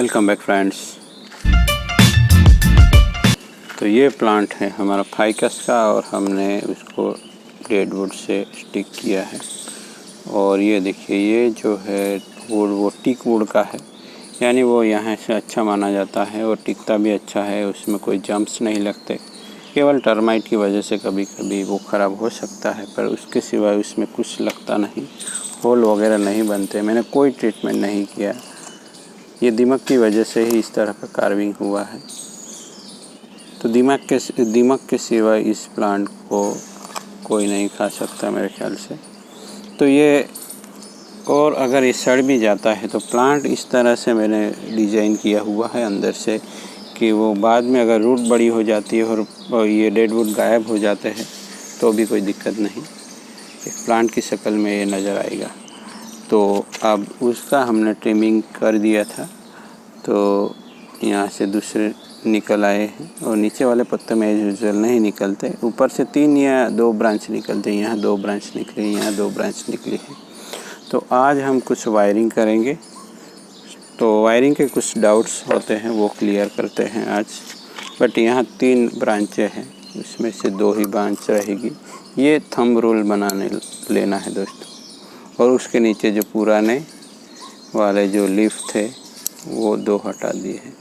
Welcome back friends. तो ये plant है हमारा फाइकस का और हमने उसको डेडवुड से स्टिक किया है। और ये देखिए, ये जो है वुड वो टीक वुड का है, यानी वो यहाँ से अच्छा माना जाता है और टिकता भी अच्छा है। उसमें कोई जम्प्स नहीं लगते, केवल टर्माइट की वजह से कभी कभी वो ख़राब हो सकता है, पर उसके सिवाय उसमें कुछ लगता नहीं, होल वगैरह नहीं बनते। मैंने कोई ट्रीटमेंट नहीं किया, ये दीमक की वजह से ही इस तरह का कार्विंग हुआ है। तो दीमक के सिवाय इस प्लांट को कोई नहीं खा सकता मेरे ख्याल से। तो ये, और अगर ये सड़ भी जाता है तो प्लांट इस तरह से मैंने डिज़ाइन किया हुआ है अंदर से कि वो बाद में अगर रूट बड़ी हो जाती है और ये डेडवुड गायब हो जाते हैं तो भी कोई दिक्कत नहीं, एक प्लांट की शक्ल में ये नज़र आएगा। तो अब उसका हमने ट्रिमिंग कर दिया था, तो यहाँ से दूसरे निकल आए हैं और नीचे वाले पत्ते में एज यूजुअल नहीं निकलते। ऊपर से 3 या 2 ब्रांच निकलते हैं, यहाँ 2 ब्रांच निकली, यहाँ 2 ब्रांच निकली है। तो आज हम कुछ वायरिंग करेंगे, तो वायरिंग के कुछ डाउट्स होते हैं वो क्लियर करते हैं आज। बट यहाँ 3 ब्रांचें हैं, उसमें से 2 ही ब्रांच रहेगी। ये थंब रूल बनाने लेना है दोस्तों, और उसके नीचे जो पुराने वाले जो लीफ थे वो 2 हटा दिए हैं।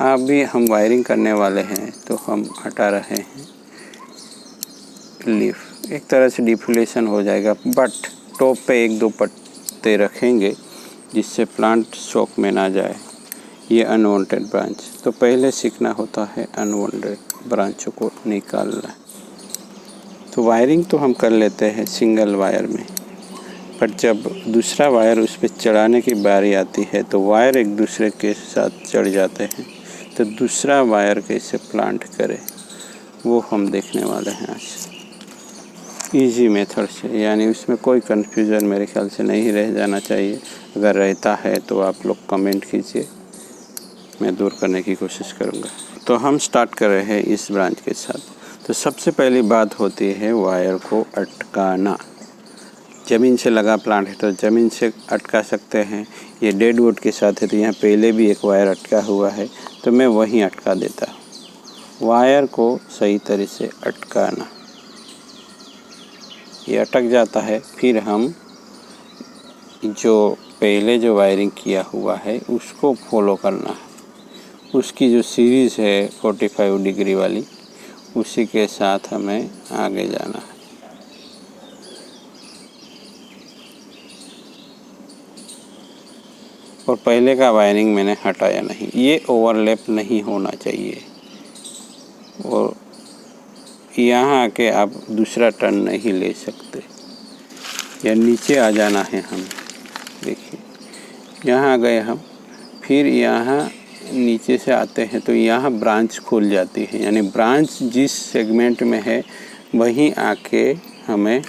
अभी हम वायरिंग करने वाले हैं तो हम हटा रहे हैं लीफ, एक तरह से डिफ्लेशन हो जाएगा, बट टॉप पे 1-2 पत्ते रखेंगे जिससे प्लांट शॉक में ना जाए। ये अनवांटेड ब्रांच, तो पहले सीखना होता है अनवांटेड ब्रांचों को निकालना। तो वायरिंग तो हम कर लेते हैं सिंगल वायर में, पर जब दूसरा वायर उस पर चढ़ाने की बारी आती है तो वायर एक दूसरे के साथ चढ़ जाते हैं। तो दूसरा वायर कैसे प्लांट करें वो हम देखने वाले हैं आज इजी मेथड से, यानी उसमें कोई कन्फ्यूज़न मेरे ख्याल से नहीं रह जाना चाहिए। अगर रहता है तो आप लोग कमेंट कीजिए, मैं दूर करने की कोशिश करूँगा। तो हम स्टार्ट कर रहे हैं इस ब्रांच के साथ। तो सबसे पहली बात होती है वायर को अटकाना। ज़मीन से लगा प्लांट है तो ज़मीन से अटका सकते हैं। ये डेडवुड के साथ है तो यहाँ पहले भी एक वायर अटका हुआ है, तो मैं वहीं अटका देता हूँ। वायर को सही तरह से अटकाना, ये अटक जाता है, फिर हम जो पहले जो वायरिंग किया हुआ है उसको फॉलो करना है। उसकी जो सीरीज़ है 45 डिग्री वाली, उसी के साथ हमें आगे जाना है। और पहले का वायरिंग मैंने हटाया नहीं, ये ओवरलैप नहीं होना चाहिए। और यहाँ आके आप दूसरा टर्न नहीं ले सकते, या नीचे आ जाना है हम। देखिए यहाँ गए हम, फिर यहाँ नीचे से आते हैं तो यहाँ ब्रांच खुल जाती है, यानी ब्रांच जिस सेगमेंट में है वहीं आके हमें,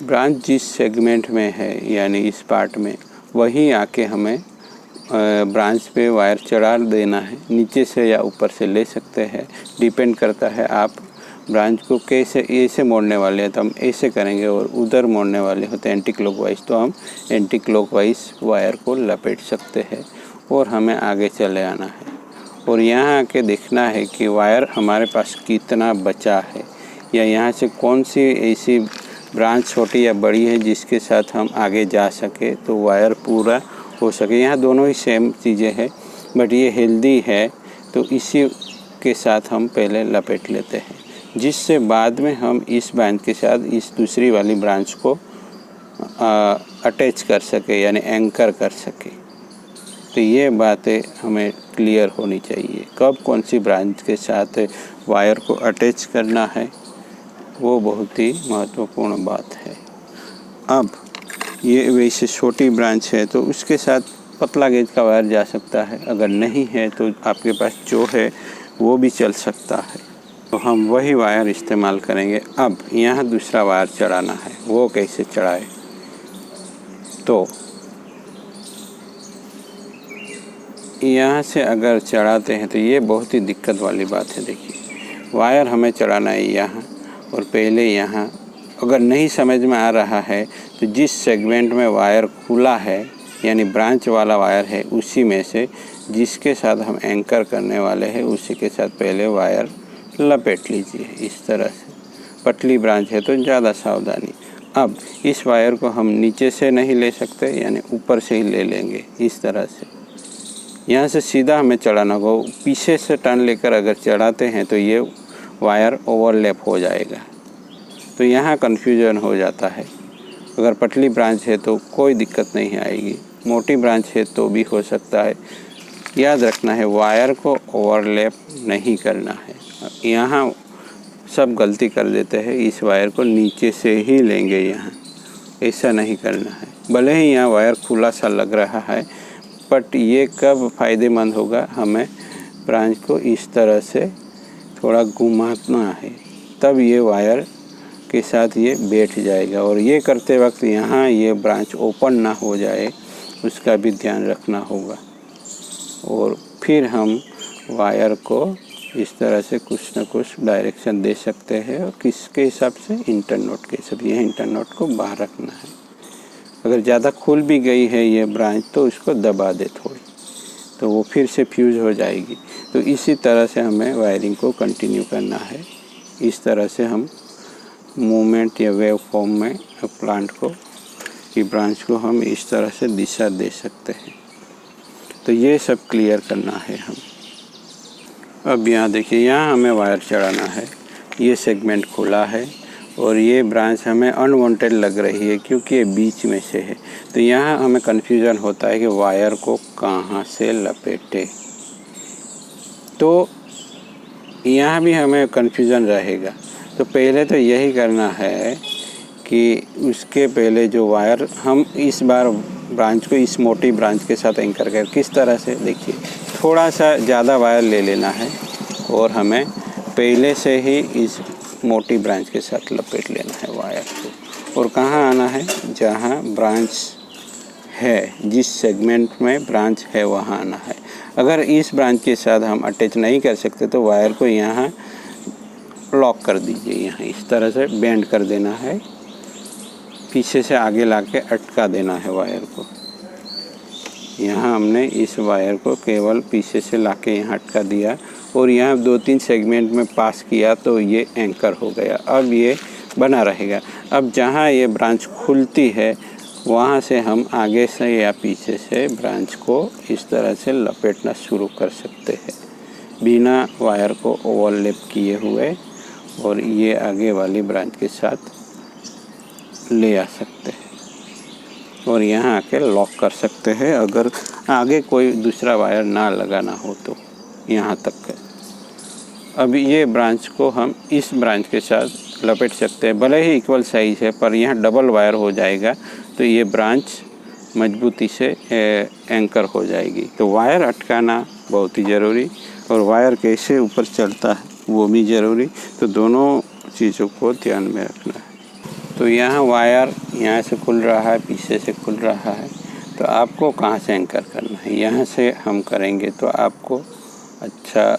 ब्रांच जिस सेगमेंट में है यानी इस पार्ट में, वहीं आके हमें ब्रांच पे वायर चढ़ा देना है। नीचे से या ऊपर से ले सकते हैं, डिपेंड करता है आप ब्रांच को कैसे, ऐसे मोड़ने वाले हैं तो हम ऐसे करेंगे, और उधर मोड़ने वाले होते हैं एंटी क्लॉकवाइज तो हम एंटी क्लॉकवाइज वायर को लपेट सकते हैं और हमें आगे चले आना है। और यहाँ आके देखना है कि वायर हमारे पास कितना बचा है, या यहाँ से कौन सी ऐसी ब्रांच छोटी या बड़ी है जिसके साथ हम आगे जा सके तो वायर पूरा हो सके। यहाँ दोनों ही सेम चीज़ें हैं, बट ये हेल्दी है तो इसी के साथ हम पहले लपेट लेते हैं, जिससे बाद में हम इस ब्रांच के साथ इस दूसरी वाली ब्रांच को अटैच कर सके, यानी एंकर कर सके। तो ये बातें हमें क्लियर होनी चाहिए, कब कौन सी ब्रांच के साथ वायर को अटैच करना है, वो बहुत ही महत्वपूर्ण बात है। अब ये वैसे छोटी ब्रांच है तो उसके साथ पतला गेज का वायर जा सकता है, अगर नहीं है तो आपके पास जो है वो भी चल सकता है, तो हम वही वायर इस्तेमाल करेंगे। अब यहाँ दूसरा वायर चढ़ाना है, वो कैसे चढ़ाए, तो यहाँ से अगर चढ़ाते हैं तो ये बहुत ही दिक्कत वाली बात है। देखिए वायर हमें चढ़ाना है यहाँ, और पहले यहाँ अगर नहीं समझ में आ रहा है तो जिस सेगमेंट में वायर खुला है यानी ब्रांच वाला वायर है उसी में से जिसके साथ हम एंकर करने वाले हैं उसी के साथ पहले वायर लपेट लीजिए। इस तरह से पतली ब्रांच है तो ज़्यादा सावधानी। अब इस वायर को हम नीचे से नहीं ले सकते, यानी ऊपर से ही ले लेंगे। इस तरह से यहाँ से सीधा हमें चढ़ाना होगा। पीछे से टर्न लेकर अगर चढ़ाते हैं तो ये वायर ओवरलैप हो जाएगा, तो यहाँ कन्फ्यूजन हो जाता है। अगर पतली ब्रांच है तो कोई दिक्कत नहीं आएगी, मोटी ब्रांच है तो भी हो सकता है। याद रखना है वायर को ओवरलैप नहीं करना है। यहाँ सब गलती कर देते हैं, इस वायर को नीचे से ही लेंगे, यहाँ ऐसा नहीं करना है। भले ही यहाँ वायर खुला सा लग रहा है, बट ये कब फ़ायदेमंद होगा, हमें ब्रांच को इस तरह से थोड़ा घुमाना है, तब ये वायर के साथ ये बैठ जाएगा। और ये करते वक्त यहाँ ये ब्रांच ओपन ना हो जाए, उसका भी ध्यान रखना होगा। और फिर हम वायर को इस तरह से कुछ न कुछ डायरेक्शन दे सकते हैं, और किसके हिसाब से, इंटरनोड के हिसाब से। यह इंटरनोड को बाहर रखना है। अगर ज़्यादा खुल भी गई है ये ब्रांच तो उसको दबा दे थोड़ी, तो वो फिर से फ्यूज़ हो जाएगी। तो इसी तरह से हमें वायरिंग को कंटिन्यू करना है। इस तरह से हम मूवमेंट या वेव फॉर्म में प्लांट को, की ब्रांच को हम इस तरह से दिशा दे सकते हैं। तो ये सब क्लियर करना है हम। अब यहाँ देखिए, यहाँ हमें वायर चढ़ाना है। ये सेगमेंट खुला है और ये ब्रांच हमें अनवांटेड लग रही है क्योंकि ये बीच में से है। तो यहाँ हमें कन्फ्यूज़न होता है कि वायर को कहाँ से लपेटे, तो यहाँ भी हमें कन्फ्यूज़न रहेगा। तो पहले तो यही करना है कि उसके पहले जो वायर, हम इस बार ब्रांच को इस मोटी ब्रांच के साथ एंकर कर, किस तरह से देखिए, थोड़ा सा ज़्यादा वायर ले लेना है और हमें पहले से ही इस मोटी ब्रांच के साथ लपेट लेना है वायर को। और कहाँ आना है, जहाँ ब्रांच है, जिस सेगमेंट में ब्रांच है वहाँ आना है। अगर इस ब्रांच के साथ हम अटैच नहीं कर सकते तो वायर को यहाँ लॉक कर दीजिए। यहाँ इस तरह से बेंड कर देना है, पीछे से आगे लाके अटका देना है वायर को। यहाँ हमने इस वायर को केवल पीछे से लाके यहाँ अटका दिया और यहाँ 2-3 सेगमेंट में पास किया तो ये एंकर हो गया। अब ये बना रहेगा। अब जहाँ ये ब्रांच खुलती है वहाँ से हम आगे से या पीछे से ब्रांच को इस तरह से लपेटना शुरू कर सकते हैं, बिना वायर को ओवरलैप किए हुए, और ये आगे वाली ब्रांच के साथ ले आ सकते हैं और यहाँ आके लॉक कर सकते हैं। अगर आगे कोई दूसरा वायर ना लगाना हो तो यहाँ तक है। अब ये ब्रांच को हम इस ब्रांच के साथ लपेट सकते हैं, भले ही इक्वल साइज़ है पर यहाँ डबल वायर हो जाएगा तो ये ब्रांच मजबूती से एंकर हो जाएगी। तो वायर अटकाना बहुत ही ज़रूरी, और वायर कैसे ऊपर चढ़ता है वो भी ज़रूरी। तो दोनों चीज़ों को ध्यान में रखना है। तो यहाँ वायर यहाँ से खुल रहा है, पीछे से खुल रहा है, तो आपको कहाँ से एंकर करना है, यहाँ से हम करेंगे तो आपको अच्छा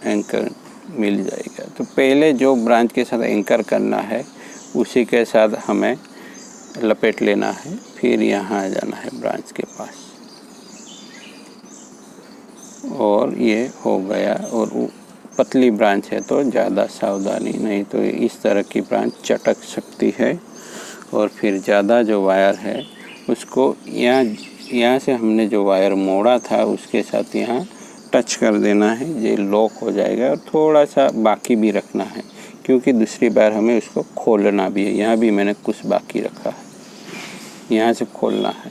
एंकर मिल जाएगा। तो पहले जो ब्रांच के साथ एंकर करना है उसी के साथ हमें लपेट लेना है, फिर यहाँ आ जाना है ब्रांच के पास, और ये हो गया। और पतली ब्रांच है तो ज़्यादा सावधानी, नहीं तो इस तरह की ब्रांच चटक सकती है। और फिर ज़्यादा जो वायर है उसको यहाँ से हमने जो वायर मोड़ा था उसके साथ यहाँ टच कर देना है, ये लॉक हो जाएगा। और थोड़ा सा बाकी भी रखना है क्योंकि दूसरी बार हमें उसको खोलना भी है। यहाँ भी मैंने कुछ बाकी रखा है, यहाँ से खोलना है,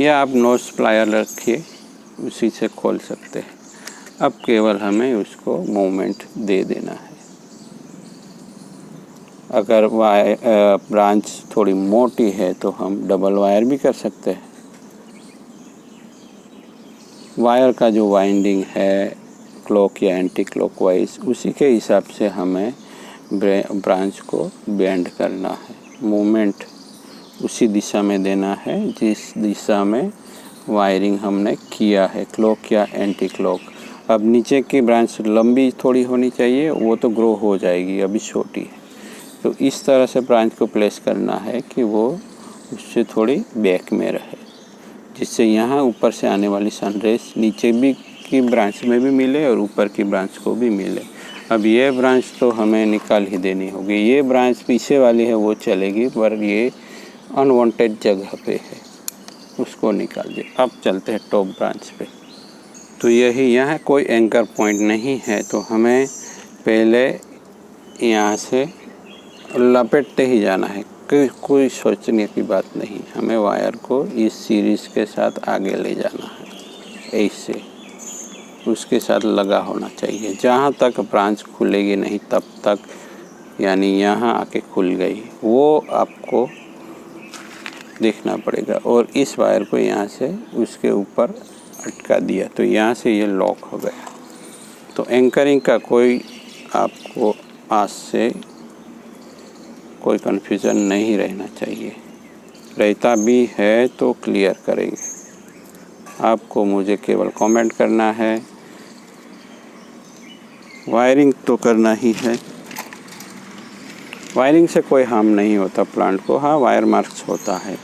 या आप नोज प्लायर रखिए उसी से खोल सकते हैं। अब केवल हमें उसको मूवमेंट दे देना है। अगर ब्रांच थोड़ी मोटी है तो हम डबल वायर भी कर सकते हैं। वायर का जो वाइंडिंग है क्लॉक या एंटी क्लॉकवाइज, उसी के हिसाब से हमें ब्रांच को बेंड करना है। मूवमेंट उसी दिशा में देना है जिस दिशा में वायरिंग हमने किया है, क्लॉक या एंटी क्लॉक। अब नीचे की ब्रांच लंबी थोड़ी होनी चाहिए, वो तो ग्रो हो जाएगी, अभी छोटी है। तो इस तरह से ब्रांच को प्लेस करना है कि वो उससे थोड़ी बैक में रहे। जिससे यहाँ ऊपर से आने वाली सनरेज नीचे भी की ब्रांच में भी मिले और ऊपर की ब्रांच को भी मिले। अब ये ब्रांच तो हमें निकाल ही देनी होगी, ये ब्रांच पीछे वाली है वो चलेगी, पर ये अनवांटेड जगह पे है, उसको निकाल दे। अब चलते हैं टॉप ब्रांच पे। तो यही यहाँ कोई एंकर पॉइंट नहीं है, तो हमें पहले यहाँ से लपेटते ही जाना है, कोई सोचने की बात नहीं। हमें वायर को इस सीरीज़ के साथ आगे ले जाना है, ऐसे उसके साथ लगा होना चाहिए। जहाँ तक ब्रांच खुलेगी नहीं तब तक, यानी यहाँ आके खुल गई वो आपको देखना पड़ेगा। और इस वायर को यहाँ से उसके ऊपर अटका दिया तो यहाँ से ये लॉक हो गया। तो एंकरिंग का कोई आपको आज से कोई कन्फ्यूज़न नहीं रहना चाहिए, रहता भी है तो क्लियर करेंगे। आपको मुझे केवल कमेंट करना है, वायरिंग तो करना ही है। वायरिंग से कोई हार्म नहीं होता प्लांट को, हाँ वायर मार्क्स होता है।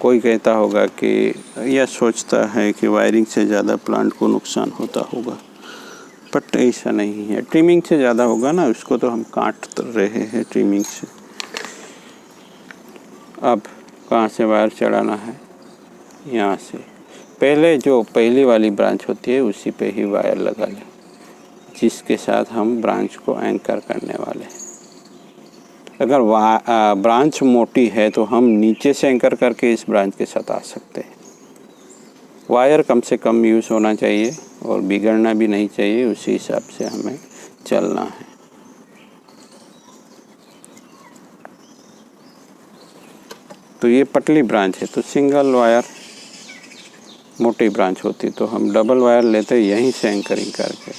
कोई कहता होगा कि या सोचता है कि वायरिंग से ज़्यादा प्लांट को नुकसान होता होगा, बट ऐसा नहीं है। ट्रिमिंग से ज़्यादा होगा ना, उसको तो हम काट रहे हैं ट्रिमिंग से। अब कहाँ से वायर चढ़ाना है? यहाँ से पहले जो पहली वाली ब्रांच होती है उसी पे ही वायर लगा लें, जिसके साथ हम ब्रांच को एंकर करने वाले हैं। अगर ब्रांच मोटी है तो हम नीचे से एंकर करके इस ब्रांच के साथ आ सकते हैं। वायर कम से कम यूज़ होना चाहिए और बिगड़ना भी नहीं चाहिए, उसी हिसाब से हमें चलना है। तो ये पतली ब्रांच है तो सिंगल वायर, मोटी ब्रांच होती तो हम डबल वायर लेते यहीं से एंकरिंग करके।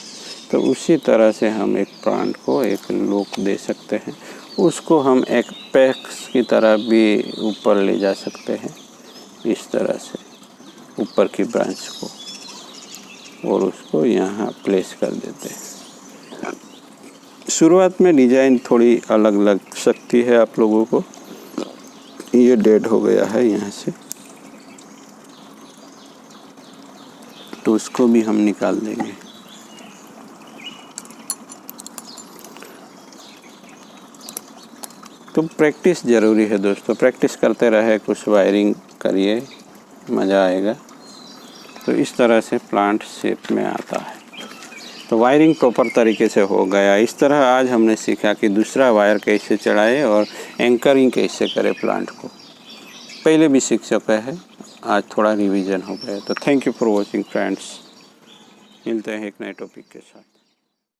तो उसी तरह से हम एक प्लांट को एक लुक दे सकते हैं। उसको हम एक पैक्स की तरह भी ऊपर ले जा सकते हैं, इस तरह से ऊपर की ब्रांच को, और उसको यहाँ प्लेस कर देते हैं। शुरुआत में डिज़ाइन थोड़ी अलग लग सकती है आप लोगों को। ये डेड हो गया है यहाँ से, तो उसको भी हम निकाल देंगे। तो प्रैक्टिस ज़रूरी है दोस्तों, प्रैक्टिस करते रहे, कुछ वायरिंग करिए, मज़ा आएगा। तो इस तरह से प्लांट शेप में आता है। तो वायरिंग प्रॉपर तरीके से हो गया। इस तरह आज हमने सीखा कि दूसरा वायर कैसे चढ़ाए और एंकरिंग कैसे करें प्लांट को। पहले भी सीख चुका है, आज थोड़ा रिवीजन हो गया। तो thank you for watching friends, मिलते हैं एक नए टॉपिक के साथ।